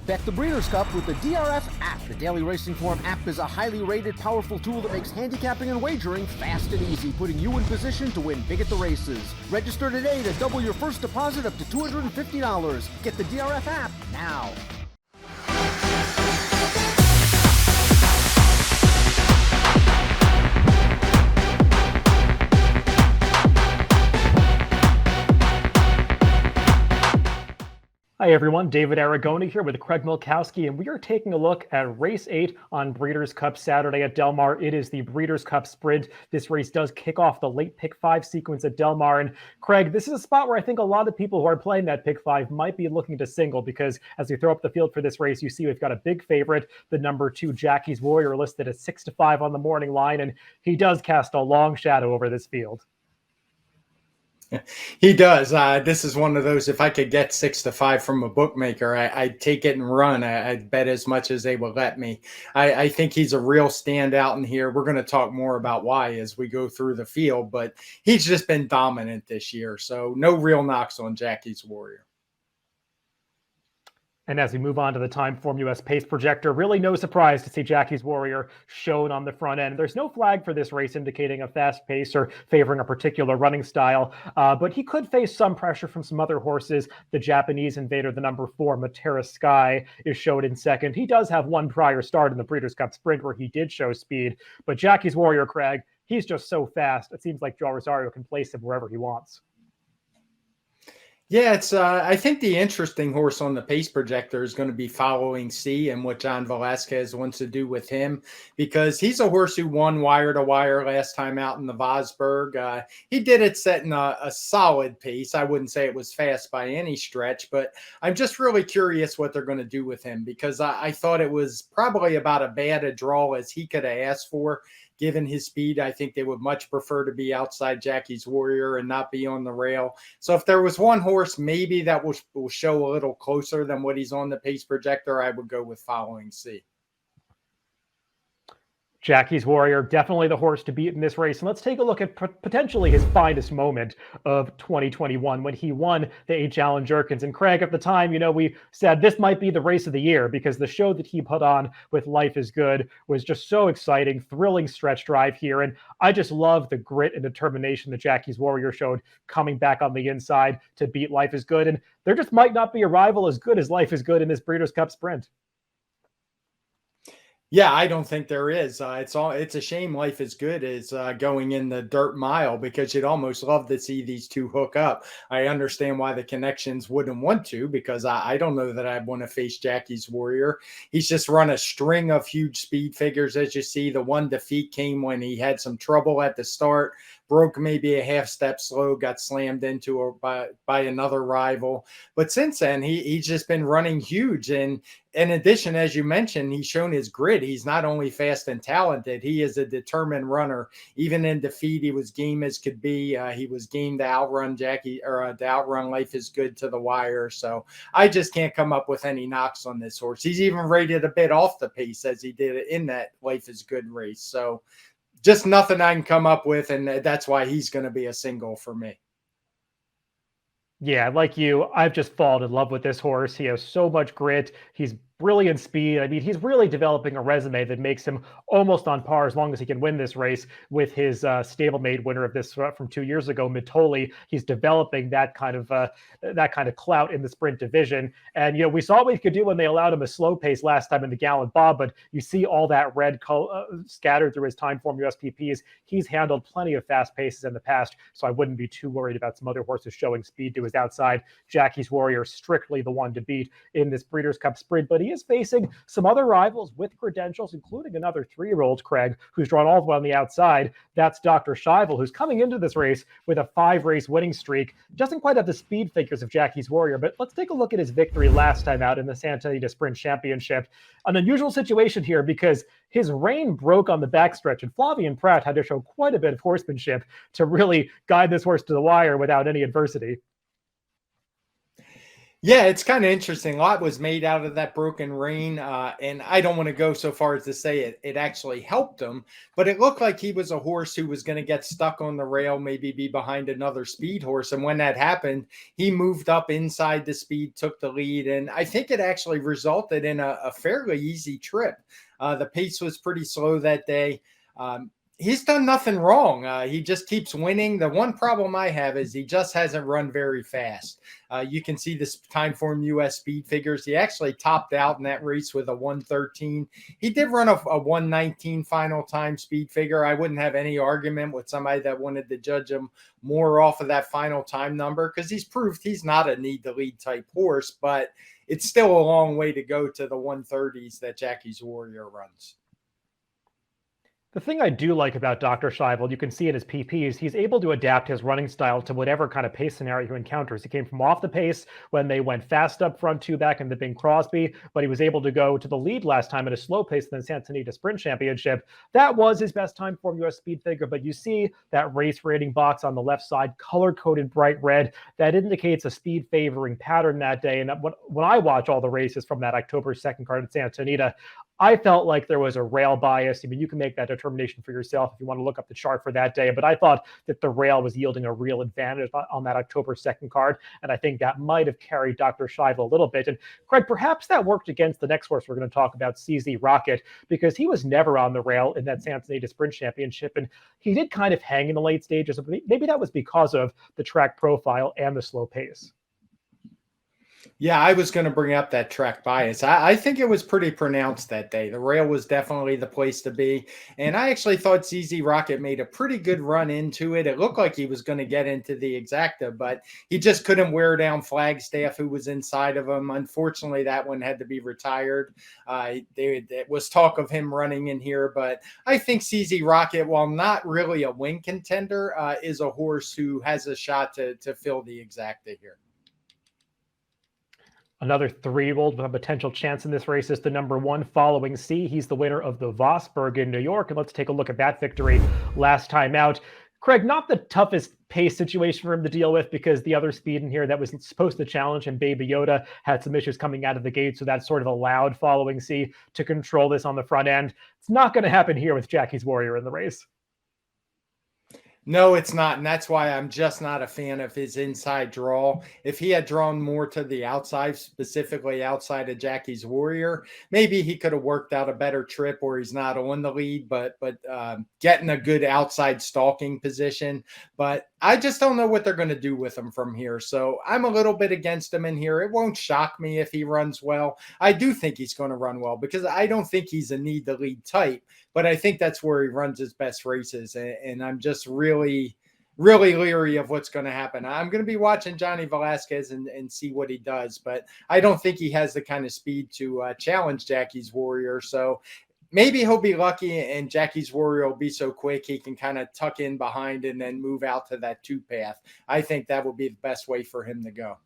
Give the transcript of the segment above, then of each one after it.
Bet the Breeders' Cup with the DRF app. The Daily Racing Form app is a highly rated, powerful tool that makes handicapping and wagering fast and easy, putting you in position to win big at the races. Register today to double your first deposit up to $250. Get the DRF app now. Hi everyone, David Aragona here with Craig Milkowski, and we are taking a look at Race 8 on Breeders' Cup Saturday at Del Mar. It is the Breeders' Cup Sprint. This race does kick off the late pick 5 sequence at Del Mar, and Craig, this is a spot where I think a lot of people who are playing that pick 5 might be looking to single, because as we throw up the field for this race, you see we've got a big favorite, the number 2 Jackie's Warrior, listed at 6-5 on the morning line, and he does cast a long shadow over this field. He does. This is one of those, if I could get 6-5 from a bookmaker, I'd take it and run. I'd bet as much as they will let me. I think he's a real standout in here. We're going to talk more about why as we go through the field, but he's just been dominant this year. So no real knocks on Jackie's Warrior. And as we move on to the Timeform US pace projector, really no surprise to see Jackie's Warrior shown on the front end. There's no flag for this race indicating a fast pace or favoring a particular running style, but he could face some pressure from some other horses. The Japanese Invader, the number 4, Matera Sky, is showed in second. He does have one prior start in the Breeders' Cup Sprint where he did show speed, but Jackie's Warrior, Craig, he's just so fast. It seems like Joe Rosario can place him wherever he wants. Yeah, it's. I think the interesting horse on the pace projector is going to be Following C and what John Velasquez wants to do with him, because he's a horse who won wire to wire last time out in the Vosburg. He did it setting a solid pace. I wouldn't say it was fast by any stretch, but I'm just really curious what they're going to do with him, because I thought it was probably about as bad a draw as he could have asked for. Given his speed, I think they would much prefer to be outside Jackie's Warrior and not be on the rail. So if there was one horse maybe that will show a little closer than what he's on the pace projector, I would go with Following C. Jackie's Warrior, definitely the horse to beat in this race. And let's take a look at potentially his finest moment of 2021 when he won the 8 Challenge Jerkins. And Craig, at the time, we said this might be the race of the year, because the show that he put on with Life is Good was just so exciting, thrilling stretch drive here. And I just love the grit and determination that Jackie's Warrior showed coming back on the inside to beat Life is Good. And there just might not be a rival as good as Life is Good in this Breeders' Cup Sprint. Yeah, I don't think there is. It's a shame Life is Good is going in the dirt mile, because you'd almost love to see these two hook up. I understand why the connections wouldn't want to, because I don't know that I'd want to face Jackie's Warrior. He's just run a string of huge speed figures, as you see. The one defeat came when he had some trouble at the start, broke maybe a half step slow, got slammed into by another rival. But since then, he's just been running huge. And in addition, as you mentioned, he's shown his grit. He's not only fast and talented, he is a determined runner. Even in defeat, he was game as could be. He was game to outrun to outrun Life is Good to the wire. So I just can't come up with any knocks on this horse. He's even rated a bit off the pace as he did in that Life is Good race. So just nothing I can come up with, and that's why he's going to be a single for me. Yeah, like you, I've just fallen in love with this horse. He has so much grit. He's brilliant speed. I mean, he's really developing a resume that makes him almost on par, as long as he can win this race, with his stablemate winner of this from 2 years ago, Mitoli. He's developing that kind of clout in the sprint division. And we saw what he could do when they allowed him a slow pace last time in the Gallant Bob. But you see all that red scattered through his Timeform USPPs. He's handled plenty of fast paces in the past, so I wouldn't be too worried about some other horses showing speed to his outside. Jackie's Warrior, strictly the one to beat in this Breeders' Cup Sprint, but he is facing some other rivals with credentials, including another 3-year-old, Craig, who's drawn all the way on the outside. That's Dr. Scheibel, who's coming into this race with a 5-race winning streak. Doesn't quite have the speed figures of Jackie's Warrior, but let's take a look at his victory last time out in the Santa Anita Sprint Championship. An unusual situation here, because his rein broke on the backstretch, and Flavien Prat had to show quite a bit of horsemanship to really guide this horse to the wire without any adversity. Yeah, it's kind of interesting. A lot was made out of that broken rein, and I don't want to go so far as to say it actually helped him, but it looked like he was a horse who was going to get stuck on the rail, maybe be behind another speed horse. And when that happened, he moved up inside the speed, took the lead, and I think it actually resulted in a fairly easy trip. The pace was pretty slow that day. He's done nothing wrong. He just keeps winning. The one problem I have is he just hasn't run very fast. You can see this time form US speed figures. He actually topped out in that race with a 113. He did run a 119 final time speed figure. I wouldn't have any argument with somebody that wanted to judge him more off of that final time number because he's proved he's not a need to lead type horse, but it's still a long way to go to the 130s that Jackie's Warrior runs. The thing I do like about Dr. Scheibel, you can see in his PPs, he's able to adapt his running style to whatever kind of pace scenario he encounters. He came from off the pace when they went fast up front two back in the Bing Crosby, but he was able to go to the lead last time at a slow pace in the Santa Anita Sprint Championship. That was his best time form US speed figure, but you see that race rating box on the left side, color-coded bright red. That indicates a speed favoring pattern that day. And when I watch all the races from that October 2nd card at Santa Anita, I felt like there was a rail bias. I mean, you can make that determination for yourself if you want to look up the chart for that day. But I thought that the rail was yielding a real advantage on that October 2nd card. And I think that might have carried Dr. Scheibel a little bit. And Craig, perhaps that worked against the next horse we're going to talk about, CZ Rocket, because he was never on the rail in that Santa Anita Sprint Championship. And he did kind of hang in the late stages. Maybe that was because of the track profile and the slow pace. Yeah, I was going to bring up that track bias. I think it was pretty pronounced that day. The rail was definitely the place to be. And I actually thought CZ Rocket made a pretty good run into it. It looked like he was going to get into the exacta, but he just couldn't wear down Flagstaff, who was inside of him. Unfortunately, that one had to be retired. It was talk of him running in here, but I think CZ Rocket, while not really a win contender, is a horse who has a shot to fill the exacta here. Another 3-year-old with a potential chance in this race is the number 1 Following C. He's the winner of the Vosburg in New York. And let's take a look at that victory last time out. Craig, not the toughest pace situation for him to deal with because the other speed in here that was supposed to challenge him, Baby Yoda, had some issues coming out of the gate. So that sort of allowed Following C to control this on the front end. It's not going to happen here with Jackie's Warrior in the race. No, it's not. And that's why I'm just not a fan of his inside draw. If he had drawn more to the outside, specifically outside of Jackie's Warrior, maybe he could have worked out a better trip where he's not on the lead, but getting a good outside stalking position. But I just don't know what they're going to do with him from here. So I'm a little bit against him in here. It won't shock me if he runs well. I do think he's going to run well because I don't think he's a need to lead type, but I think that's where he runs his best races. And I'm just really leery of what's going to happen. I'm going to be watching Johnny Velasquez and see what he does, but I don't think he has the kind of speed to challenge Jackie's Warrior. So maybe he'll be lucky and Jackie's Warrior will be so quick he can kind of tuck in behind and then move out to that 2 path. I think that would be the best way for him to go.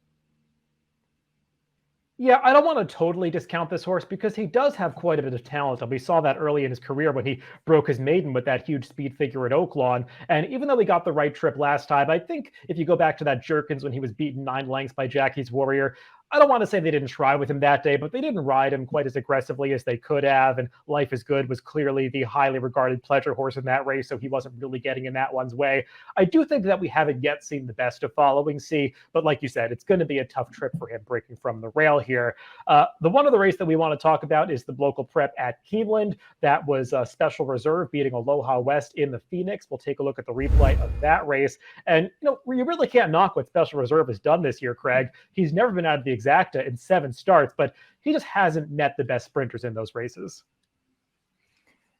Yeah, I don't want to totally discount this horse because he does have quite a bit of talent. And we saw that early in his career when he broke his maiden with that huge speed figure at Oaklawn. And even though he got the right trip last time, I think if you go back to that Jerkins when he was beaten 9 lengths by Jackie's Warrior, I don't want to say they didn't try with him that day, but they didn't ride him quite as aggressively as they could have. And Life is Good was clearly the highly regarded pleasure horse in that race, so he wasn't really getting in that one's way. I do think that we haven't yet seen the best of Following C, but like you said, it's going to be a tough trip for him breaking from the rail here. The one other race that we want to talk about is the local prep at Keeneland. That was a special reserve beating Aloha West in the Phoenix. We'll take a look at the replay of that race. And, you really can't knock what special reserve has done this year, Craig. He's never been out of the exacta in 7 starts, but he just hasn't met the best sprinters in those races.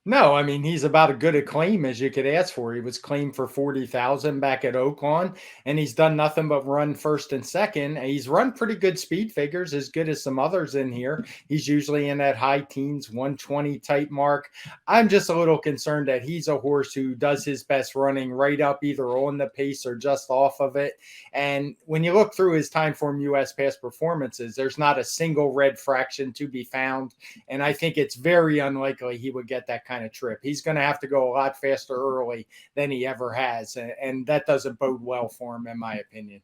No, I mean, he's about as good a claim as you could ask for. He was claimed for 40,000 back at Oaklawn, and he's done nothing but run first and second. He's run pretty good speed figures, as good as some others in here. He's usually in that high teens, 120 type mark. I'm just a little concerned that he's a horse who does his best running right up either on the pace or just off of it. And when you look through his time form US past performances, there's not a single red fraction to be found. And I think it's very unlikely he would get that kind of trip. He's going to have to go a lot faster early than he ever has. And that doesn't bode well for him, in my opinion.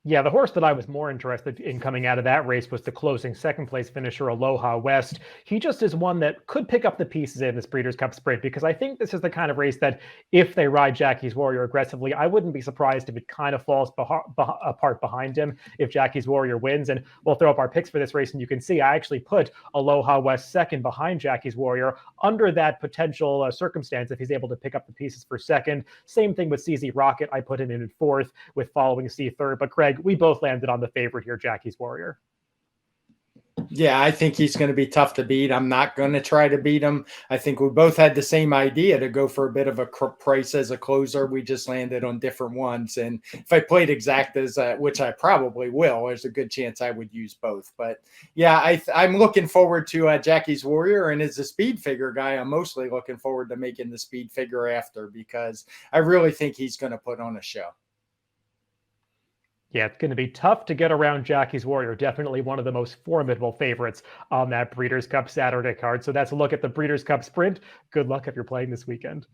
Yeah, the horse that I was more interested in coming out of that race was the closing second place finisher, Aloha West. He just is one that could pick up the pieces in this Breeders' Cup Sprint, because I think this is the kind of race that if they ride Jackie's Warrior aggressively, I wouldn't be surprised if it kind of falls apart behind him if Jackie's Warrior wins. And we'll throw up our picks for this race, and you can see I actually put Aloha West second behind Jackie's Warrior under that potential circumstance if he's able to pick up the pieces for second. Same thing with CZ Rocket. I put him in fourth with Following C third. But Craig, we both landed on the favorite here, Jackie's Warrior. Yeah, I think he's going to be tough to beat. I'm not going to try to beat him. I think we both had the same idea to go for a bit of a price as a closer. We just landed on different ones. And if I played exactas, which I probably will, there's a good chance I would use both. But yeah, I'm looking forward to Jackie's Warrior. And as a speed figure guy, I'm mostly looking forward to making the speed figure after, because I really think he's going to put on a show. Yeah, it's going to be tough to get around Jackie's Warrior. Definitely one of the most formidable favorites on that Breeders' Cup Saturday card. So that's a look at the Breeders' Cup Sprint. Good luck if you're playing this weekend.